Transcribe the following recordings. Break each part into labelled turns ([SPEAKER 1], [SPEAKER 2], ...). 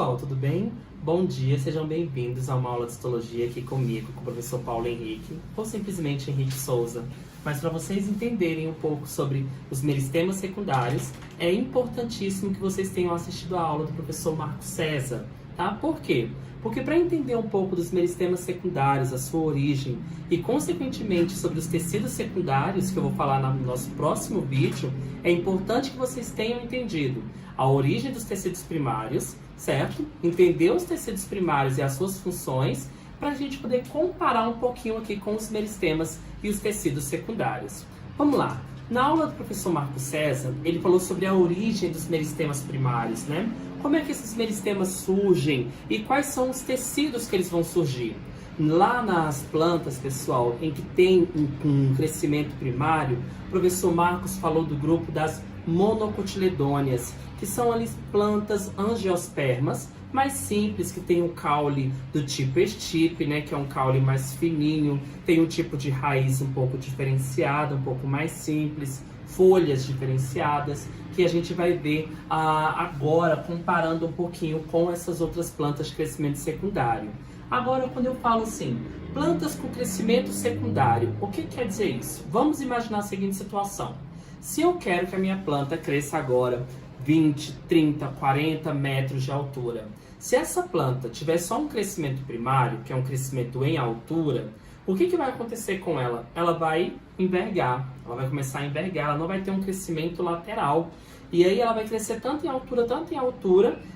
[SPEAKER 1] pessoal, tudo bem? Bom dia, sejam bem-vindos a uma aula de histologia aqui comigo, com o professor Paulo Henrique, ou simplesmente Henrique Souza. Mas para vocês entenderem um pouco sobre os meristemas secundários, é importantíssimo que vocês tenham assistido a aula do professor Marco César, tá? Por quê? Porque para entender um pouco dos meristemas secundários, a sua origem e, consequentemente, sobre os tecidos secundários, que eu vou falar no nosso próximo vídeo, é importante que vocês tenham entendido a origem dos tecidos primários, certo? Entender os tecidos primários e as suas funções, para a gente poder comparar um pouquinho aqui com os meristemas e os tecidos secundários. Vamos lá! Na aula do professor Marco César, ele falou sobre a origem dos meristemas primários, né? Como é que esses meristemas surgem e quais são os tecidos que eles vão surgir. Lá nas plantas, pessoal, em que tem um crescimento primário, o professor Marcos falou do grupo das monocotiledôneas, que são ali plantas angiospermas, mais simples, que tem um caule do tipo estipe, né, que é um caule mais fininho, tem um tipo de raiz um pouco diferenciada, um pouco mais simples, folhas diferenciadas, que a gente vai ver agora, comparando um pouquinho com essas outras plantas de crescimento secundário. Agora, quando eu falo assim, plantas com crescimento secundário, o que quer dizer isso? Vamos imaginar a seguinte situação. Se eu quero que a minha planta cresça agora 20, 30, 40 metros de altura, se essa planta tiver só um crescimento primário, que é um crescimento em altura, o que vai acontecer com ela? Ela vai envergar, ela vai começar a envergar, ela não vai ter um crescimento lateral. E aí ela vai crescer tanto em altura,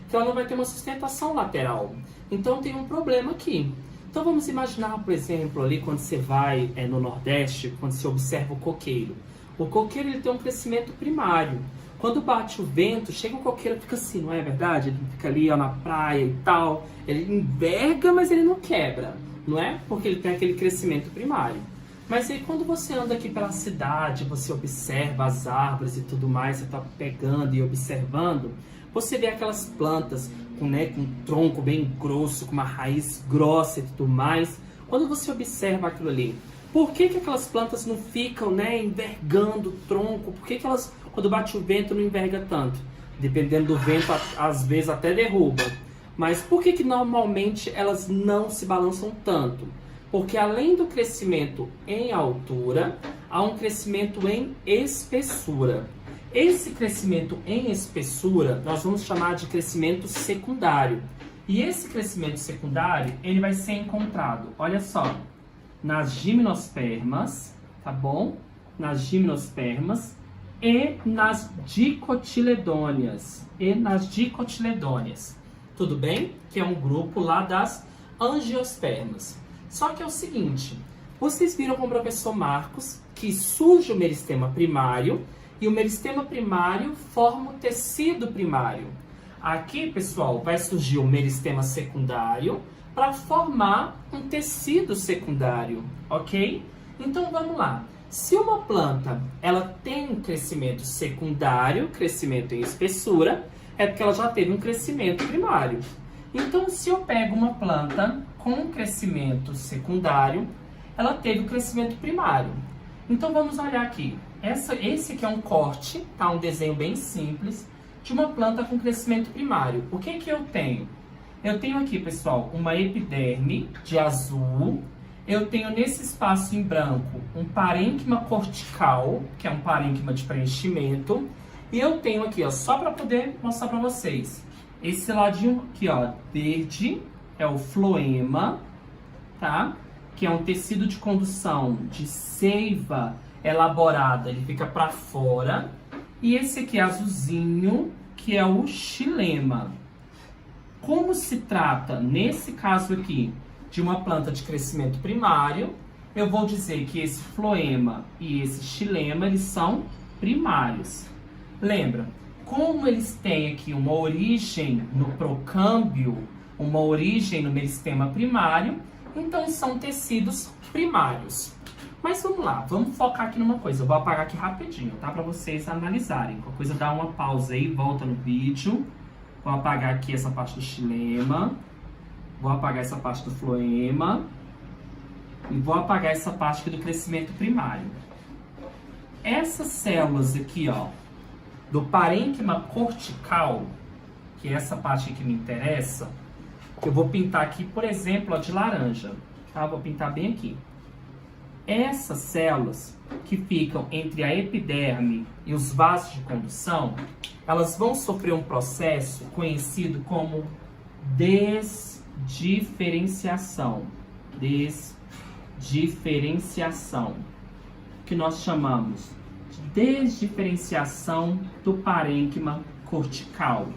[SPEAKER 1] que ela não vai ter uma sustentação lateral. Então tem um problema aqui. Então vamos imaginar, por exemplo, ali quando você vai no Nordeste, quando você observa o coqueiro. O coqueiro ele tem um crescimento primário. Quando bate o vento, chega o coqueiro, fica assim, não é verdade? Ele fica ali na praia e tal. Ele enverga, mas ele não quebra, não é? Porque ele tem aquele crescimento primário. Mas aí quando você anda aqui pela cidade, você observa as árvores e tudo mais, você está pegando e observando, você vê aquelas plantas com um tronco bem grosso, com uma raiz grossa e tudo mais. Quando você observa aquilo ali, por que aquelas plantas não ficam envergando o tronco? Por que elas, quando bate o vento, não enverga tanto? Dependendo do vento, às vezes até derruba. Mas por que normalmente elas não se balançam tanto? Porque além do crescimento em altura, há um crescimento em espessura. Esse crescimento em espessura, nós vamos chamar de crescimento secundário. E esse crescimento secundário, ele vai ser encontrado, olha só, nas gimnospermas, tá bom? Nas gimnospermas e nas dicotiledôneas. Tudo bem? Que é um grupo lá das angiospermas. Só que é o seguinte, vocês viram com o professor Marcos que surge o meristema primário e o meristema primário forma o tecido primário. Aqui, pessoal, vai surgir o meristema secundário para formar um tecido secundário, ok? Então, vamos lá. Se uma planta ela tem um crescimento secundário, crescimento em espessura, é porque ela já teve um crescimento primário. Então, se eu pego uma planta com um crescimento secundário, ela teve o crescimento primário. Então, vamos olhar aqui. Esse aqui é um corte, tá? Um desenho bem simples de uma planta com crescimento primário. O que eu tenho? Eu tenho aqui, pessoal, uma epiderme de azul. Eu tenho nesse espaço em branco um parênquima cortical, que é um parênquima de preenchimento. E eu tenho aqui, ó, só para poder mostrar para vocês, esse ladinho aqui, ó, verde, é o floema, tá? Que é um tecido de condução de seiva elaborada, ele fica para fora. E esse aqui azulzinho, que é o xilema. Como se trata, nesse caso aqui, de uma planta de crescimento primário, eu vou dizer que esse floema e esse xilema, eles são primários. Lembra, como eles têm aqui uma origem no procâmbio, uma origem no meristema primário, então são tecidos primários. Mas vamos lá, vamos focar aqui numa coisa. Eu vou apagar aqui rapidinho, tá? Para vocês analisarem. Qualquer coisa, dá uma pausa aí, volta no vídeo. Vou apagar aqui essa parte do xilema. Vou apagar essa parte do floema. E vou apagar essa parte aqui do crescimento primário. Essas células aqui, ó, do parênquima cortical, que é essa parte que me interessa, eu vou pintar aqui, por exemplo, a de laranja. Tá? Vou pintar bem aqui. Essas células que ficam entre a epiderme e os vasos de condução, elas vão sofrer um processo conhecido como desdiferenciação. Desdiferenciação, que nós chamamos de desdiferenciação do parênquima cortical.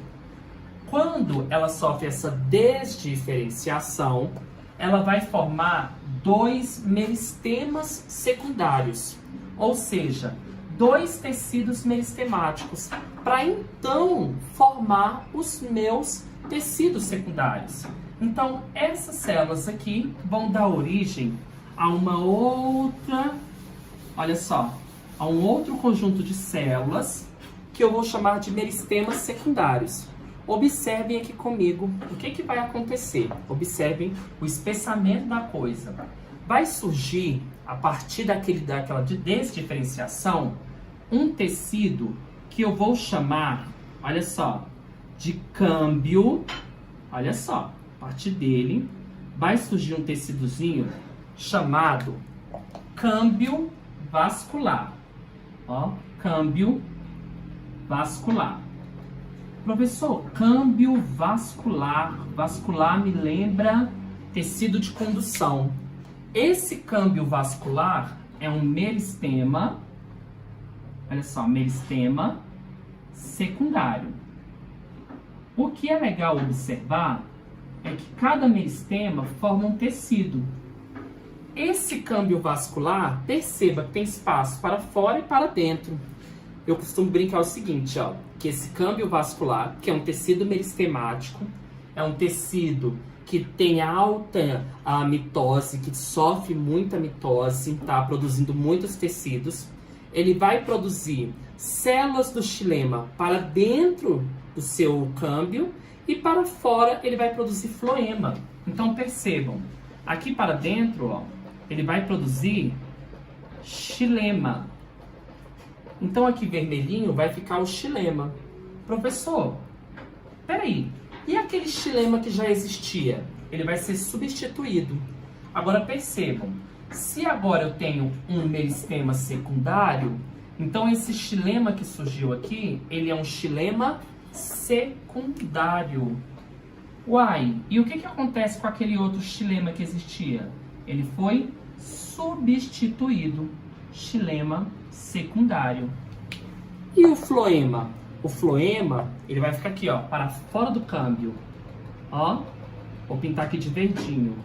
[SPEAKER 1] Quando ela sofre essa desdiferenciação, ela vai formar dois meristemas secundários, ou seja, dois tecidos meristemáticos, para então formar os meus tecidos secundários. Então, essas células aqui vão dar origem a uma outra, olha só, a um outro conjunto de células que eu vou chamar de meristemas secundários. Observem aqui comigo o que vai acontecer. Observem o espessamento da coisa. Vai surgir, a partir daquela desdiferenciação, um tecido que eu vou chamar, olha só, de câmbio. Olha só, a partir dele vai surgir um tecidozinho chamado câmbio vascular. Ó, câmbio vascular. Professor, câmbio vascular. Vascular me lembra tecido de condução. Esse câmbio vascular é um meristema, olha só, meristema secundário. O que é legal observar é que cada meristema forma um tecido. Esse câmbio vascular, perceba que tem espaço para fora e para dentro. Eu costumo brincar o seguinte, ó, que esse câmbio vascular, que é um tecido meristemático, é um tecido que tem alta mitose, que sofre muita mitose, tá produzindo muitos tecidos. Ele vai produzir células do xilema para dentro do seu câmbio e para fora ele vai produzir floema. Então percebam, aqui para dentro, ó, ele vai produzir xilema. Então aqui vermelhinho vai ficar o xilema. Professor, peraí, e aquele xilema que já existia? Ele vai ser substituído. Agora percebam, se agora eu tenho um meristema secundário, então esse xilema que surgiu aqui, ele é um xilema secundário. Uai, e o que acontece com aquele outro xilema que existia? Ele foi substituído. Xilema secundário. E o floema? O floema, ele vai ficar aqui, ó, para fora do câmbio. Ó, vou pintar aqui de verdinho.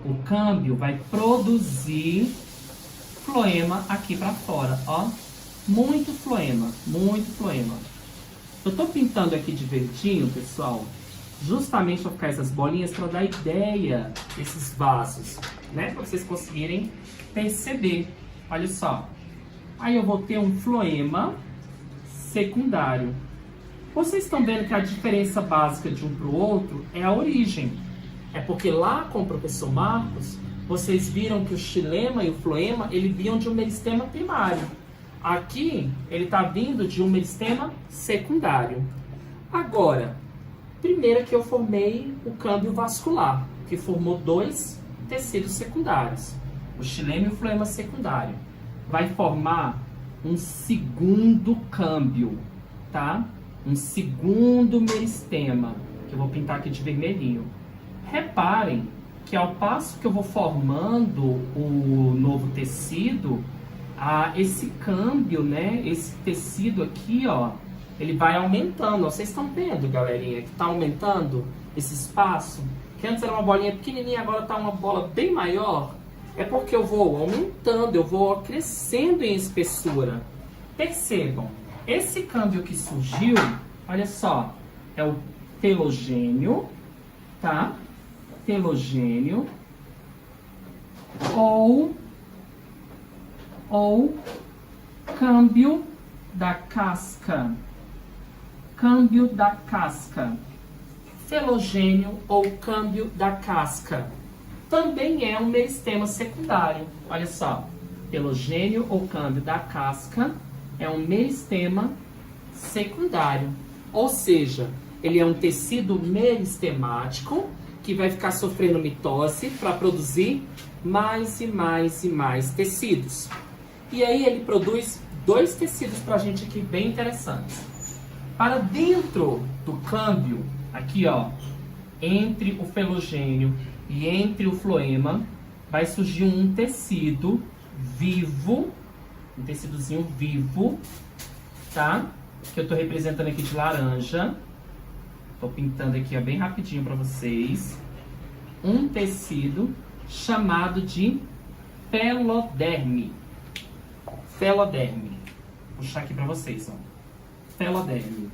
[SPEAKER 1] O câmbio vai produzir floema aqui para fora, ó. Muito floema, muito floema. Eu tô pintando aqui de verdinho, pessoal, justamente para ficar essas bolinhas para dar ideia desses vasos, né? Para vocês conseguirem perceber. Olha só. Aí eu vou ter um floema secundário. Vocês estão vendo que a diferença básica de um para o outro é a origem. É porque lá com o professor Marcos, vocês viram que o xilema e o floema, ele vinham de um meristema primário. Aqui, ele está vindo de um meristema secundário. Agora, primeiro que eu formei o câmbio vascular, que formou dois tecidos secundários. O xilema e o floema secundário. Vai formar um segundo câmbio, tá? Um segundo meristema, que eu vou pintar aqui de vermelhinho. Reparem que ao passo que eu vou formando o novo tecido, esse câmbio, né? Esse tecido aqui, ó, ele vai aumentando. Ó, vocês estão vendo, galerinha, que tá aumentando esse espaço? Que antes era uma bolinha pequenininha, agora tá uma bola bem maior. É porque eu vou aumentando, eu vou crescendo em espessura. Percebam, esse câmbio que surgiu, olha só, é o telogênio, tá? Telogênio ou câmbio da casca. Câmbio da casca. Telogênio ou câmbio da casca. Também é um meristema secundário. Olha só, telogênio ou câmbio da casca é um meristema secundário. Ou seja, ele é um tecido meristemático que vai ficar sofrendo mitose para produzir mais e mais e mais tecidos. E aí ele produz dois tecidos para a gente aqui bem interessantes. Para dentro do câmbio, aqui ó, entre o felogênio e entre o floema, vai surgir um tecido vivo, um tecidozinho vivo, tá? Que eu tô representando aqui de laranja. Tô pintando aqui ó, bem rapidinho para vocês. Um tecido chamado de feloderme. Feloderme. Vou puxar aqui para vocês, ó. Feloderme.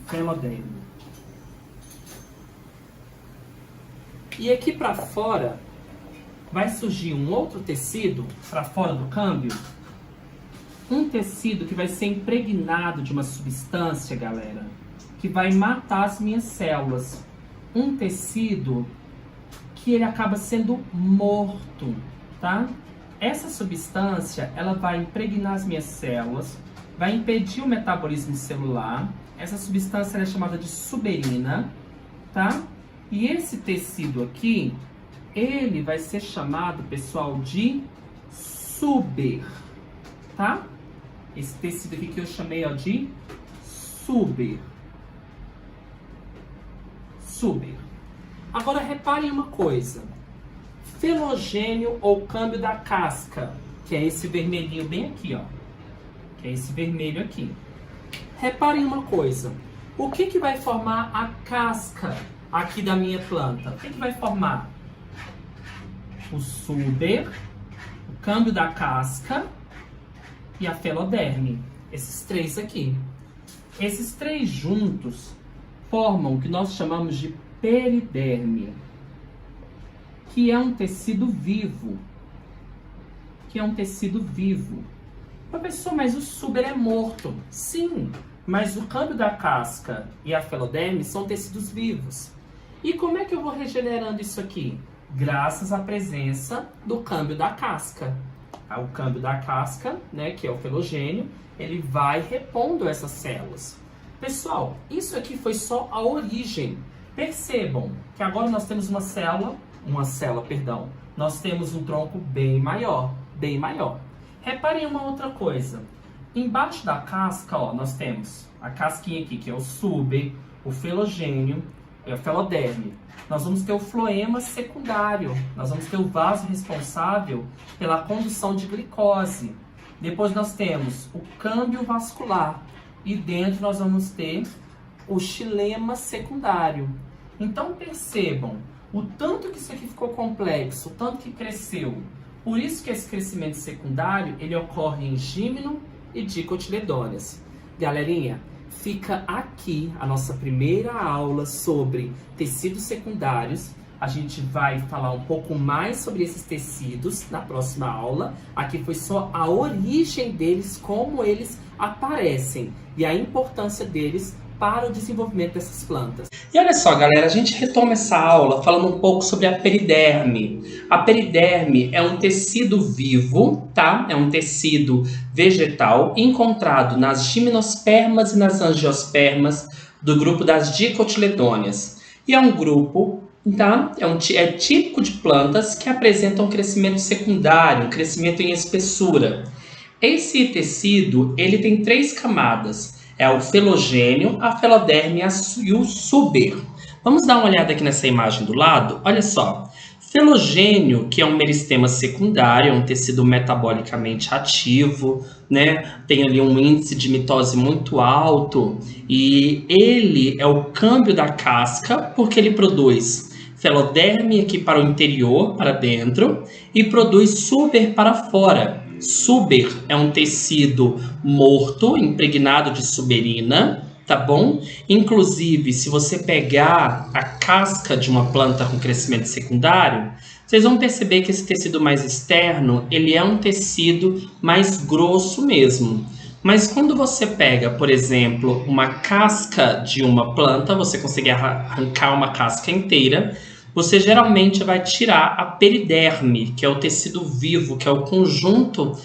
[SPEAKER 1] Feloderme. E aqui para fora vai surgir um outro tecido para fora do câmbio. Um tecido que vai ser impregnado de uma substância, galera, que vai matar as minhas células. Um tecido que ele acaba sendo morto, tá? Essa substância, ela vai impregnar as minhas células, vai impedir o metabolismo celular. Essa substância é chamada de suberina, tá? E esse tecido aqui, ele vai ser chamado, pessoal, de suber, tá? Esse tecido aqui que eu chamei ó, de suber. Suber. Agora reparem uma coisa. Felogênio ou câmbio da casca, que é esse vermelhinho bem aqui, ó. Que é esse vermelho aqui. Reparem uma coisa. O que vai formar a casca aqui da minha planta? O que vai formar? O suber, o câmbio da casca e a feloderme. Esses três aqui. Esses três juntos formam o que nós chamamos de periderme, que é um tecido vivo. Professor, mas o suber é morto. Sim, mas o câmbio da casca e a feloderme são tecidos vivos. E como é que eu vou regenerando isso aqui? Graças à presença do câmbio da casca. O câmbio da casca, né, que é o felogênio, ele vai repondo essas células. Pessoal, isso aqui foi só a origem. Percebam que agora nós temos uma célula, nós temos um tronco bem maior. Reparem uma outra coisa. Embaixo da casca, ó, nós temos a casquinha aqui, que é o suber, o felogênio e a feloderme. Nós vamos ter o floema secundário, nós vamos ter o vaso responsável pela condução de glicose. Depois nós temos o câmbio vascular e dentro nós vamos ter o xilema secundário. Então percebam o tanto que isso aqui ficou complexo, o tanto que cresceu. Por isso que esse crescimento secundário ele ocorre em gímeno e dicotiledôneas. Galerinha, fica aqui a nossa primeira aula sobre tecidos secundários. A gente vai falar um pouco mais sobre esses tecidos na próxima aula. Aqui foi só a origem deles, como eles aparecem e a importância deles para o desenvolvimento dessas plantas. E olha só, galera, a gente retoma essa aula falando um pouco sobre a periderme. A periderme é um tecido vivo, tá? É um tecido vegetal encontrado nas gimnospermas e nas angiospermas do grupo das dicotiledôneas. E é um grupo, tá? É típico de plantas que apresentam um crescimento secundário, um crescimento em espessura. Esse tecido, ele tem 3 camadas. É o felogênio, a feloderme e o suber. Vamos dar uma olhada aqui nessa imagem do lado? Olha só. Felogênio, que é um meristema secundário, é um tecido metabolicamente ativo, né? Tem ali um índice de mitose muito alto. E ele é o câmbio da casca, porque ele produz feloderme aqui para o interior, para dentro, e produz suber para fora. Suber é um tecido morto, impregnado de suberina, tá bom? Inclusive, se você pegar a casca de uma planta com crescimento secundário, vocês vão perceber que esse tecido mais externo, ele é um tecido mais grosso mesmo. Mas quando você pega, por exemplo, uma casca de uma planta, você consegue arrancar uma casca inteira, você geralmente vai tirar a periderme, que é o tecido vivo, que é o conjunto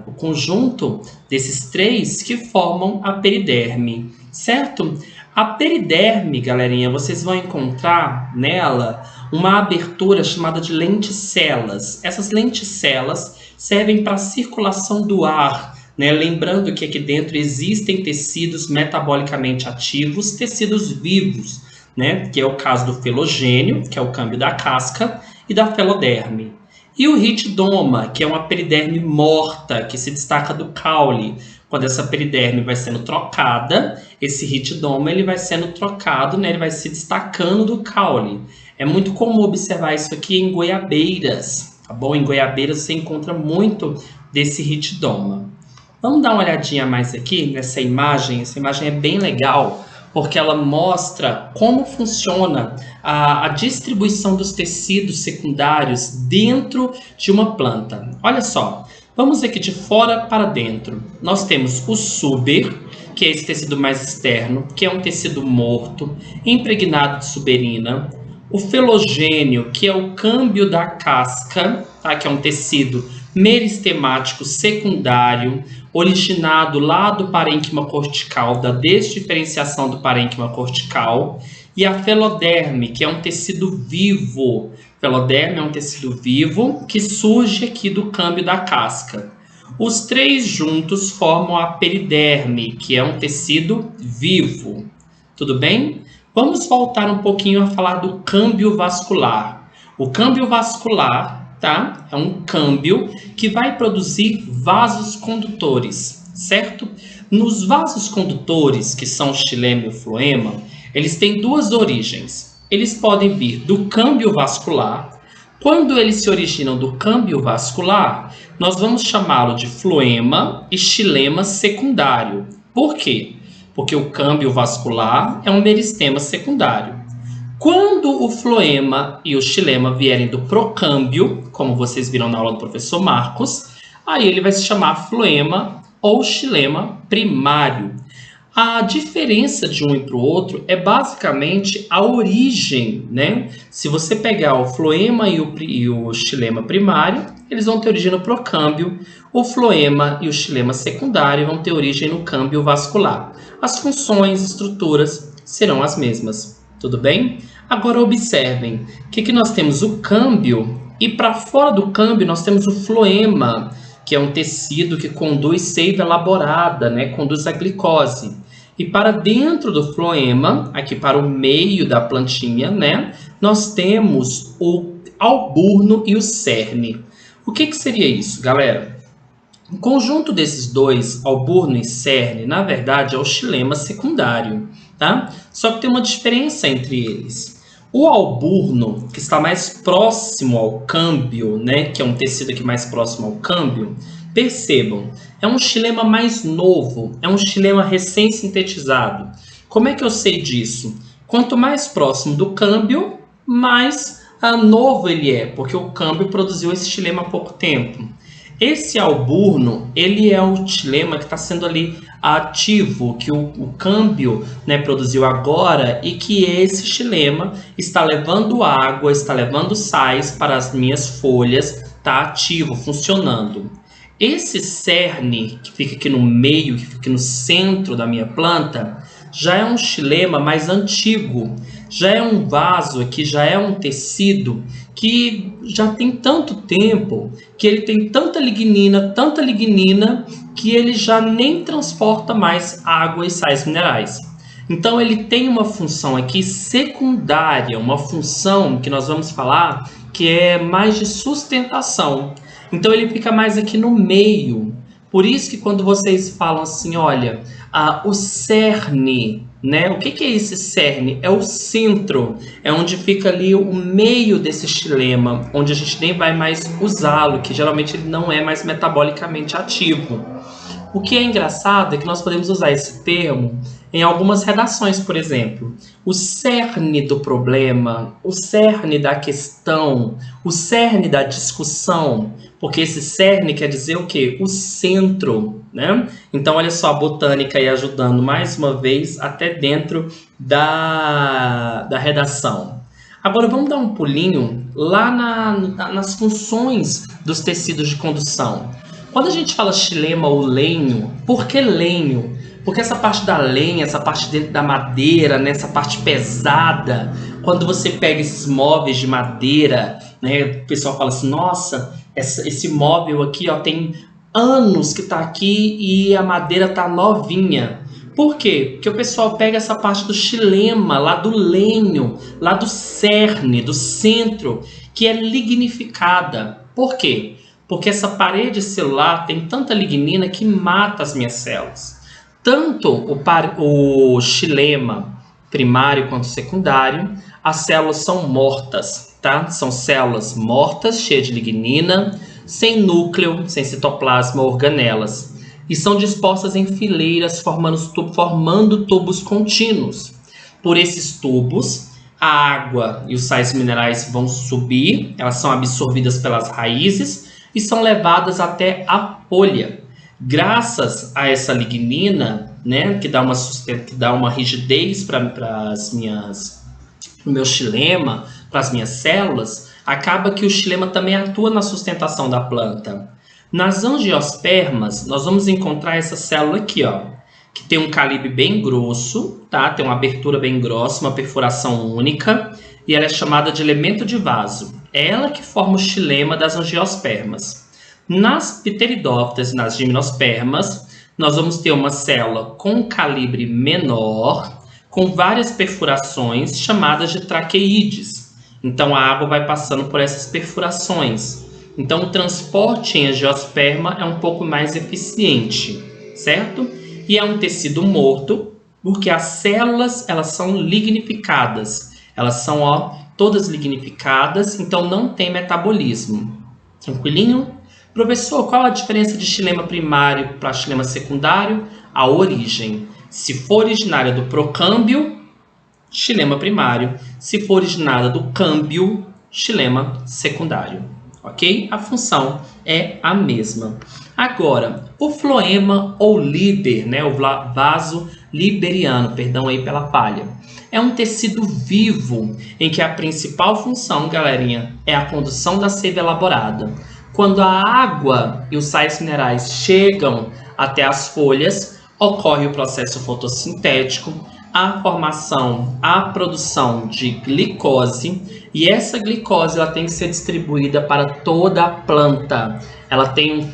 [SPEAKER 1] o conjunto desses três que formam a periderme, certo? A periderme, galerinha, vocês vão encontrar nela uma abertura chamada de lenticelas. Essas lenticelas servem para a circulação do ar, né? Lembrando que aqui dentro existem tecidos metabolicamente ativos, tecidos vivos, né? Que é o caso do felogênio, que é o câmbio da casca, e da feloderme. E o ritidoma, que é uma periderme morta, que se destaca do caule. Quando essa periderme vai sendo trocada, esse ritidoma ele vai sendo trocado, né? Ele vai se destacando do caule. É muito comum observar isso aqui em goiabeiras, tá bom? Em goiabeiras você encontra muito desse ritidoma. Vamos dar uma olhadinha mais aqui nessa imagem. Essa imagem é bem legal, porque ela mostra como funciona a distribuição dos tecidos secundários dentro de uma planta. Olha só, vamos aqui de fora para dentro. Nós temos o suber, que é esse tecido mais externo, que é um tecido morto, impregnado de suberina. O felogênio, que é o câmbio da casca, tá? Que é um tecido meristemático secundário, originado lá do parênquima cortical, da desdiferenciação do parênquima cortical, e a feloderme, que é um tecido vivo. Feloderme é um tecido vivo que surge aqui do câmbio da casca. Os três juntos formam a periderme, que é um tecido vivo. Tudo bem? Vamos voltar um pouquinho a falar do câmbio vascular. O câmbio vascular, tá? É um câmbio que vai produzir vasos condutores, certo? Nos vasos condutores, que são o xilema e o floema, eles têm duas origens. Eles podem vir do câmbio vascular. Quando eles se originam do câmbio vascular, nós vamos chamá-lo de floema e xilema secundário. Por quê? Porque o câmbio vascular é um meristema secundário. Quando o floema e o xilema vierem do procâmbio, como vocês viram na aula do professor Marcos, aí ele vai se chamar floema ou xilema primário. A diferença de um e para o outro é basicamente a origem, né? Se você pegar o floema e o xilema primário, eles vão ter origem no procâmbio. O floema e o xilema secundário vão ter origem no câmbio vascular. As funções, estruturas serão as mesmas, tudo bem? Agora observem, o que nós temos? O câmbio, e para fora do câmbio nós temos o floema, que é um tecido que conduz seiva elaborada, né? Conduz a glicose. E para dentro do floema, aqui para o meio da plantinha, né? Nós temos o alburno e o cerne. O que seria isso, galera? O conjunto desses dois, alburno e cerne, na verdade é o xilema secundário, tá? Só que tem uma diferença entre eles. O alburno, que está mais próximo ao câmbio, né, que é um tecido aqui mais próximo ao câmbio, percebam, é um xilema mais novo, é um xilema recém-sintetizado. Como é que eu sei disso? Quanto mais próximo do câmbio, mais novo ele é, porque o câmbio produziu esse xilema há pouco tempo. Esse alburno, ele é o xilema que está sendo ali ativo, que o câmbio, né, produziu agora, e que esse xilema está levando água, está levando sais para as minhas folhas, está ativo, funcionando. Esse cerne, que fica aqui no meio, que fica aqui no centro da minha planta, já é um xilema mais antigo, já é um vaso aqui, já é um tecido que já tem tanto tempo, que ele tem tanta lignina, que ele já nem transporta mais água e sais minerais. Então ele tem uma função aqui secundária, uma função que nós vamos falar que é mais de sustentação. Então ele fica mais aqui no meio. Por isso que quando vocês falam assim, olha, o cerne, né? O que é esse cerne? É o centro, é onde fica ali o meio desse xilema, onde a gente nem vai mais usá-lo, que geralmente ele não é mais metabolicamente ativo. O que é engraçado é que nós podemos usar esse termo em algumas redações, por exemplo. O cerne do problema, o cerne da questão, o cerne da discussão, porque esse cerne quer dizer o quê? O centro, né? Então, olha só a botânica aí ajudando mais uma vez até dentro da redação. Agora vamos dar um pulinho lá nas funções dos tecidos de condução. Quando a gente fala xilema ou lenho, por que lenho? Porque essa parte da lenha, essa parte dentro da madeira, né, essa parte pesada, quando você pega esses móveis de madeira, né, o pessoal fala assim, nossa, esse móvel aqui ó, tem anos que está aqui e a madeira está novinha. Por quê? Porque o pessoal pega essa parte do xilema, lá do lenho, lá do cerne, do centro, que é lignificada. Por quê? Porque essa parede celular tem tanta lignina que mata as minhas células. Tanto o xilema primário quanto secundário, as células são mortas, tá? São células mortas, cheias de lignina, sem núcleo, sem citoplasma ou organelas. E são dispostas em fileiras, formando tubos contínuos. Por esses tubos, a água e os sais minerais vão subir, elas são absorvidas pelas raízes e são levadas até a folha. Graças a essa lignina, né, que dá uma rigidez para o meu xilema, para as minhas células, acaba que o xilema também atua na sustentação da planta. Nas angiospermas, nós vamos encontrar essa célula aqui, ó, que tem um calibre bem grosso, tá? Tem uma abertura bem grossa, uma perfuração única, e ela é chamada de elemento de vaso. É ela que forma o xilema das angiospermas. Nas pteridófitas e nas gimnospermas, nós vamos ter uma célula com calibre menor, com várias perfurações, chamadas de traqueídes. Então a água vai passando por essas perfurações. Então o transporte em angiosperma é um pouco mais eficiente, certo? E é um tecido morto, porque as células elas são lignificadas. Elas são todas lignificadas, então não tem metabolismo. Tranquilinho? Professor, qual a diferença de xilema primário para xilema secundário? A origem. Se for originária do procâmbio, xilema primário. Se for originária do câmbio, xilema secundário. Ok? A função é a mesma. Agora, o floema ou líber, né, o vaso liberiano, perdão aí pela falha, é um tecido vivo em que a principal função, galerinha, é a condução da seiva elaborada. Quando a água e os sais minerais chegam até as folhas, ocorre o processo fotossintético, a formação, a produção de glicose, e essa glicose ela tem que ser distribuída para toda a planta. Ela tem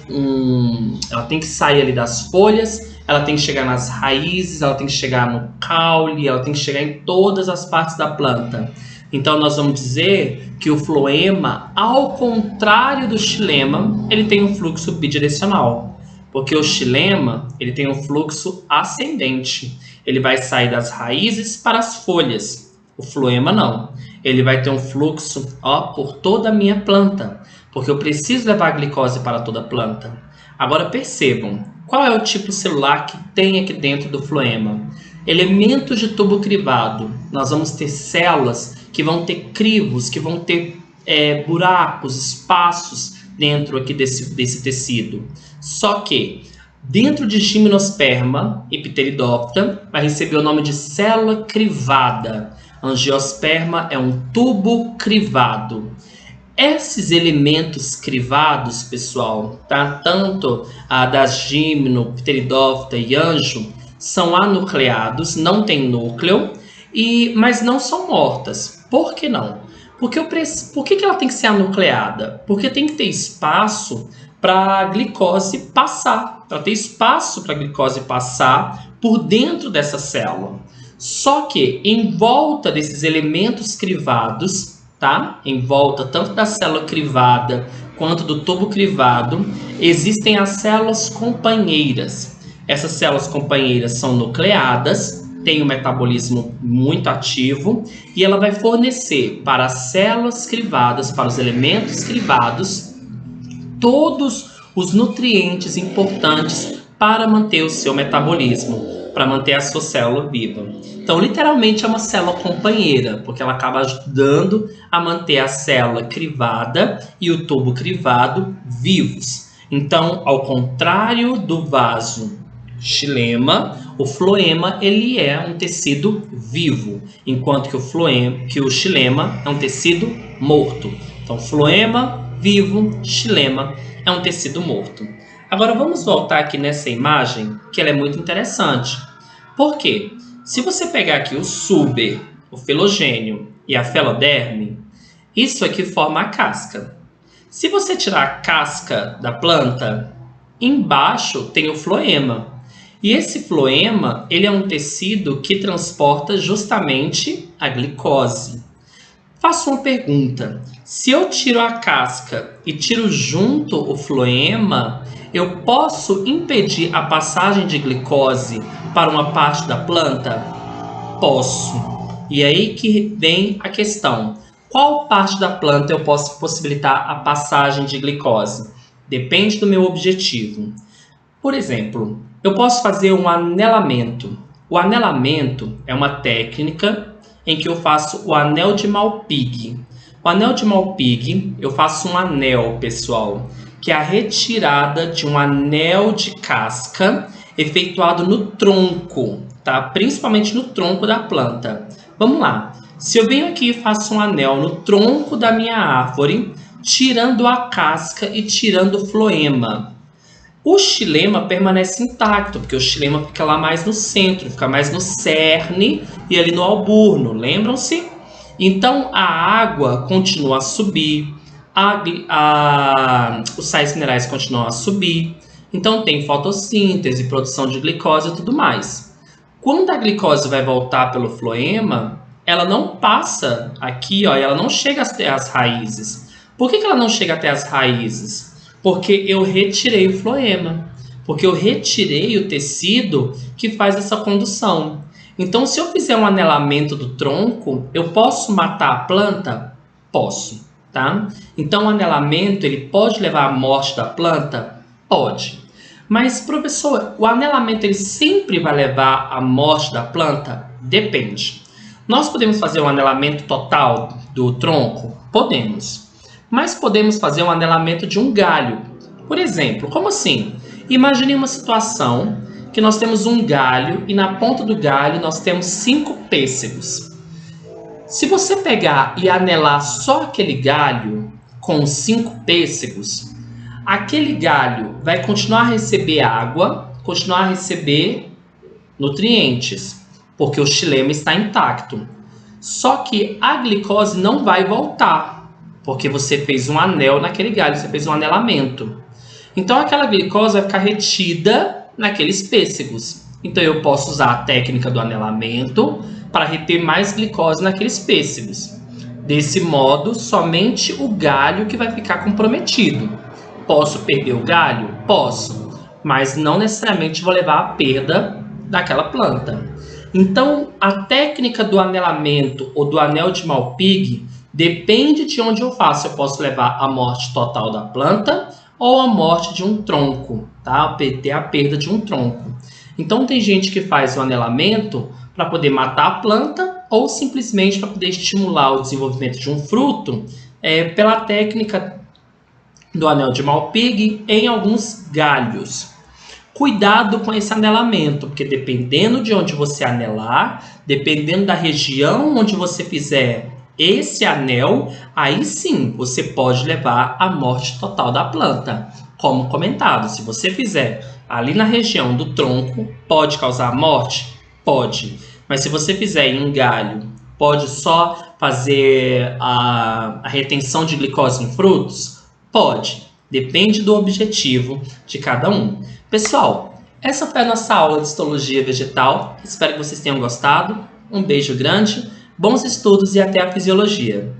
[SPEAKER 1] que sair ali das folhas, ela tem que chegar nas raízes, ela tem que chegar no caule, ela tem que chegar em todas as partes da planta. Então nós vamos dizer que o floema, ao contrário do xilema, ele tem um fluxo bidirecional. Porque o xilema, ele tem um fluxo ascendente. Ele vai sair das raízes para as folhas. O floema não. Ele vai ter um fluxo por toda a minha planta. Porque eu preciso levar a glicose para toda a planta. Agora percebam, qual é o tipo celular que tem aqui dentro do floema? Elementos de tubo crivado. Nós vamos ter células que vão ter crivos, que vão ter buracos, espaços dentro aqui desse tecido. Só que dentro de gimnosperma e pteridófita vai receber o nome de célula crivada. Angiosperma é um tubo crivado. Esses elementos crivados, pessoal, tá? Tanto a das gimno, pteridófita e anjo, são anucleados, não tem núcleo, mas não são mortas. Por que não? Por que ela tem que ser anucleada? Porque tem que ter espaço para a glicose passar, para ter espaço para a glicose passar por dentro dessa célula. Só que em volta desses elementos crivados, tá? Em volta tanto da célula crivada quanto do tubo crivado, existem as células companheiras. Essas células companheiras são nucleadas, têm um metabolismo muito ativo e ela vai fornecer para as células crivadas, para os elementos crivados, todos os nutrientes importantes para manter o seu metabolismo, para manter a sua célula viva. Então, literalmente é uma célula companheira, porque ela acaba ajudando a manter a célula crivada e o tubo crivado vivos. Então, ao contrário do vaso
[SPEAKER 2] xilema, o floema ele é um tecido vivo, enquanto que o xilema é um tecido morto. Então, floema, vivo, xilema é um tecido morto. Agora vamos voltar aqui nessa imagem, que ela é muito interessante. Por quê? Se você pegar aqui o suber, o filogênio e a feloderme, isso aqui forma a casca. Se você tirar a casca da planta, embaixo tem o floema. E esse floema, ele é um tecido que transporta justamente a glicose. Faço uma pergunta. Se eu tiro a casca e tiro junto o floema, eu posso impedir a passagem de glicose para uma parte da planta? Posso. E aí que vem a questão. Qual parte da planta eu posso possibilitar a passagem de glicose? Depende do meu objetivo. Por exemplo, eu posso fazer um anelamento. O anelamento é uma técnica em que eu faço o anel de Malpighi. O anel de Malpighi, eu faço um anel, pessoal, que é a retirada de um anel de casca efetuado no tronco, tá? Principalmente no tronco da planta. Vamos lá. Se eu venho aqui e faço um anel no tronco da minha árvore, tirando a casca e tirando o floema, o xilema permanece intacto, porque o xilema fica lá mais no centro, fica mais no cerne e ali no alburno, lembram-se? Então a água continua a subir, os sais minerais continuam a subir, então tem fotossíntese, produção de glicose e tudo mais. Quando a glicose vai voltar pelo floema, ela não passa aqui, ó, ela não chega até as raízes. Por que ela não chega até as raízes? Porque eu retirei o floema, porque eu retirei o tecido que faz essa condução. Então, se eu fizer um anelamento do tronco, eu posso matar a planta? Posso, tá? Então, o anelamento, ele pode levar à morte da planta? Pode. Mas, professor, o anelamento, ele sempre vai levar à morte da planta? Depende. Nós podemos fazer um anelamento total do tronco? Podemos. Mas podemos fazer um anelamento de um galho. Por exemplo, como assim? Imagine uma situação que nós temos um galho e na ponta do galho nós temos 5 pêssegos. Se você pegar e anelar só aquele galho com 5 pêssegos, aquele galho vai continuar a receber água, continuar a receber nutrientes, porque o xilema está intacto. Só que a glicose não vai voltar, porque você fez um anel naquele galho, você fez um anelamento. Então aquela glicose vai ficar retida naqueles pêssegos. Então eu posso usar a técnica do anelamento para reter mais glicose naqueles pêssegos. Desse modo, somente o galho que vai ficar comprometido. Posso perder o galho? Posso, mas não necessariamente vou levar à perda daquela planta. Então a técnica do anelamento ou do anel de Malpighi depende de onde eu faço. Eu posso levar à morte total da planta ou à morte de um tronco, tá? Ter a perda de um tronco. Então tem gente que faz o anelamento para poder matar a planta ou simplesmente para poder estimular o desenvolvimento de um fruto pela técnica do anel de Malpighi em alguns galhos. Cuidado com esse anelamento, porque dependendo de onde você anelar, dependendo da região onde você fizer esse anel, aí sim você pode levar à morte total da planta. Como comentado, se você fizer ali na região do tronco, pode causar morte? Pode. Mas se você fizer em um galho, pode só fazer a retenção de glicose em frutos? Pode. Depende do objetivo de cada um. Pessoal, essa foi a nossa aula de histologia vegetal. Espero que vocês tenham gostado. Um beijo grande. Bons estudos e até a fisiologia!